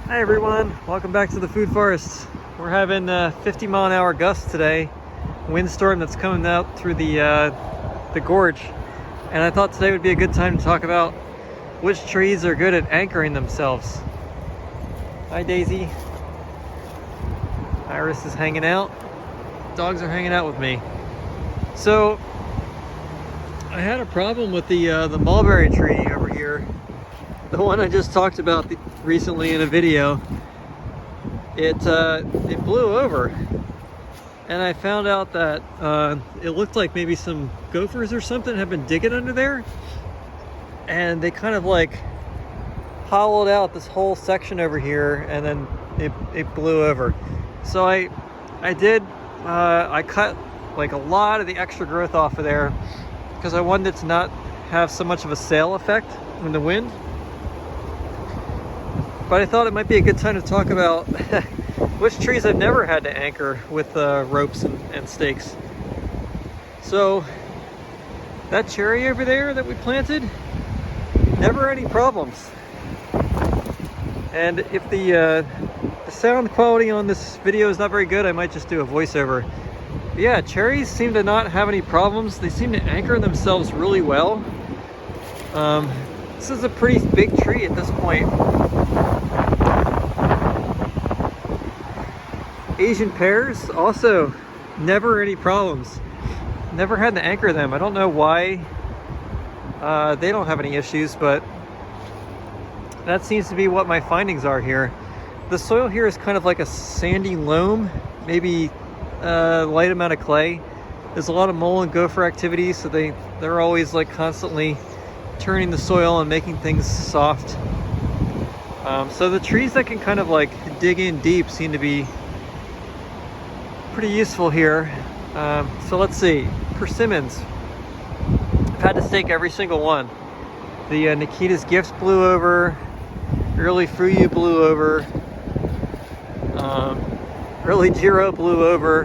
Hi everyone, welcome back to the food forest. We're having 50-mile-an-hour gusts today, windstorm that's coming out through the gorge, and I thought today would be a good time to talk about which trees are good at anchoring themselves. Hi Daisy. Iris is hanging out. Dogs are hanging out with me. So I had a problem with the mulberry tree over here. The one I just talked about recently in a video. It blew over, and I found out that it looked like maybe some gophers or something had been digging under there, and they kind of like hollowed out this whole section over here, and then it blew over. So I cut like a lot of the extra growth off of there because I wanted it to not have so much of a sail effect in the wind. But I thought it might be a good time to talk about which trees I've never had to anchor with ropes and stakes. So that cherry over there that we planted, never any problems. And if the sound quality on this video is not very good, I might just do a voiceover. But yeah, cherries seem to not have any problems. They seem to anchor themselves really well. This is a pretty big tree at this point. Asian pears, also never any problems. Never had to anchor them. I don't know why they don't have any issues, but that seems to be what my findings are here. The soil here is kind of like a sandy loam, maybe a light amount of clay. There's a lot of mole and gopher activity, so they're always like constantly turning the soil and making things soft. So the trees that can kind of like dig in deep seem to be pretty useful here. So let's see, persimmons. I've had to stake every single one. The Nikita's Gifts blew over, early Fuyu blew over, early Jiro blew over,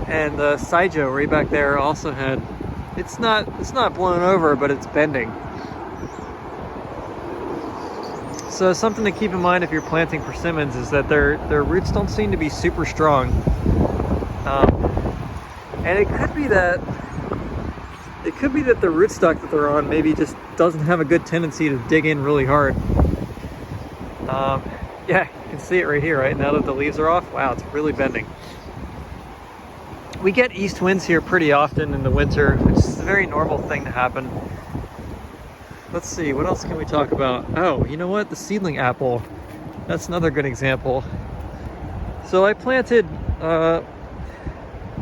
and the Saijo right back there also had, it's not blown over, but it's bending. So something to keep in mind if you're planting persimmons is that their roots don't seem to be super strong. And it could be that the rootstock that they're on maybe just doesn't have a good tendency to dig in really hard. Yeah, you can see it right here, right? Now that the leaves are off, wow, it's really bending. We get east winds here pretty often in the winter, which is a very normal thing to happen. Let's see, what else can we talk about? Oh, you know what? The seedling apple. That's another good example. So I planted,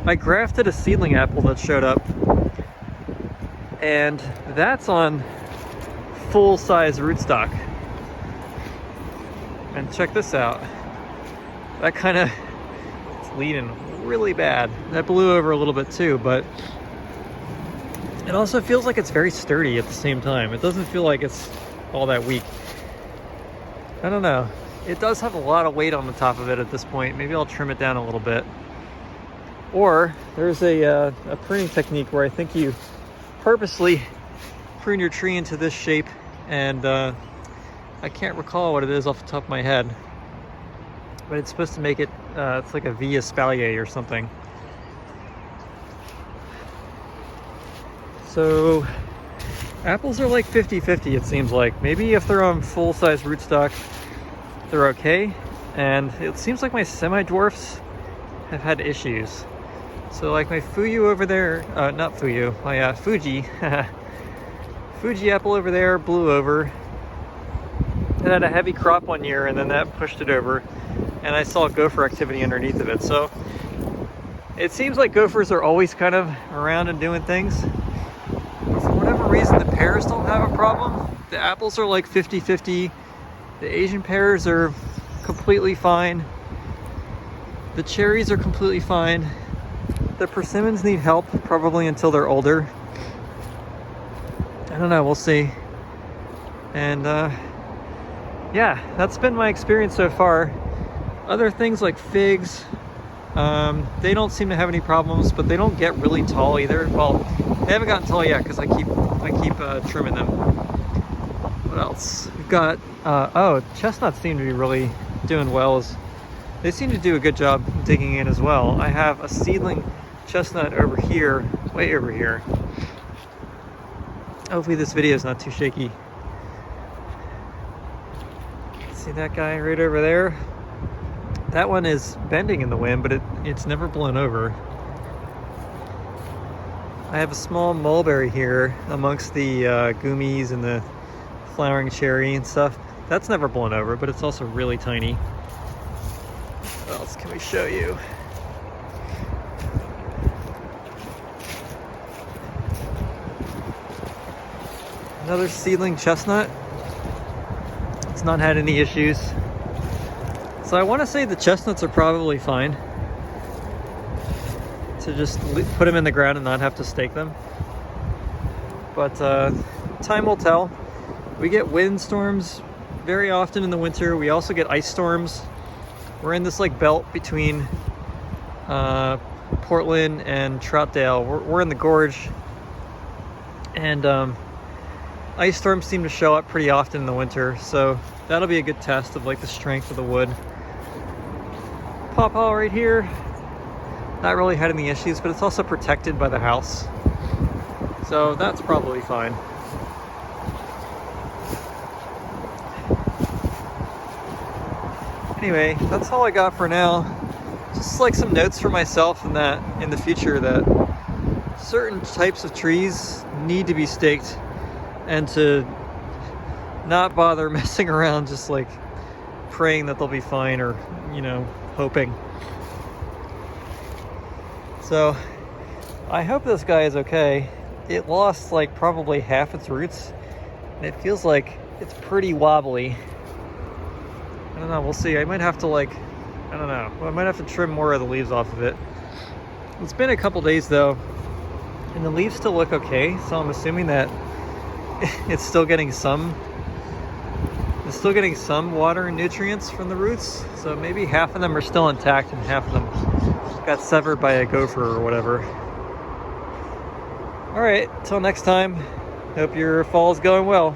I grafted a seedling apple that showed up, and that's on full-size rootstock. And check this out. That kind of, it's leaning really bad. That blew over a little bit too, but it also feels like it's very sturdy at the same time. It doesn't feel like it's all that weak. I don't know. It does have a lot of weight on the top of it at this point. Maybe I'll trim it down a little bit. Or there's a pruning technique where I think you purposely prune your tree into this shape, and I can't recall what it is off the top of my head, but it's supposed to make it, it's like a via espalier or something. So apples are like 50-50, it seems like. Maybe if they're on full-size rootstock, they're okay. And it seems like my semi-dwarfs have had issues. So like my Fuyu over there, not Fuyu, my Fuji, Fuji apple over there blew over. It had a heavy crop one year, and then that pushed it over, and I saw gopher activity underneath of it. So it seems like gophers are always kind of around and doing things. For whatever reason, the pears don't have a problem. The apples are like 50-50. The Asian pears are completely fine. The cherries are completely fine. The persimmons need help, probably until they're older. I don't know, we'll see. And yeah, that's been my experience so far. Other things like figs, they don't seem to have any problems, but they don't get really tall either. Well, they haven't gotten tall yet because I keep trimming them. What else? We've got, oh, chestnuts seem to be really doing well. They seem to do a good job digging in as well. I have a seedling chestnut over here, way over here. Hopefully this video is not too shaky. See that guy right over there? That one is bending in the wind, but it's never blown over. I have a small mulberry here amongst the gummies and the flowering cherry and stuff. That's never blown over, but it's also really tiny. What else can we show you? Another seedling chestnut. It's not had any issues. So I want to say the chestnuts are probably fine to just put them in the ground and not have to stake them. But time will tell. We get windstorms very often in the winter. We also get ice storms. We're in this like belt between Portland and Troutdale. We're in the gorge, and ice storms seem to show up pretty often in the winter, so that'll be a good test of like the strength of the wood. Pawpaw right here, not really had any issues, but it's also protected by the house, so that's probably fine. Anyway, that's all I got for now. Just like some notes for myself and that in the future, that certain types of trees need to be staked and to not bother messing around just like praying that they'll be fine, or, you know, hoping. So I hope this guy is okay. It lost like probably half its roots, and it feels like it's pretty wobbly. I don't know, we'll see. I might have to like, I don't know. Well, I might have to trim more of the leaves off of it. It's been a couple days though, and the leaves still look okay, so I'm assuming that it's still getting some water and nutrients from the roots. So maybe half of them are still intact and half of them got severed by a gopher or whatever. All right, till next time. Hope your fall is going well.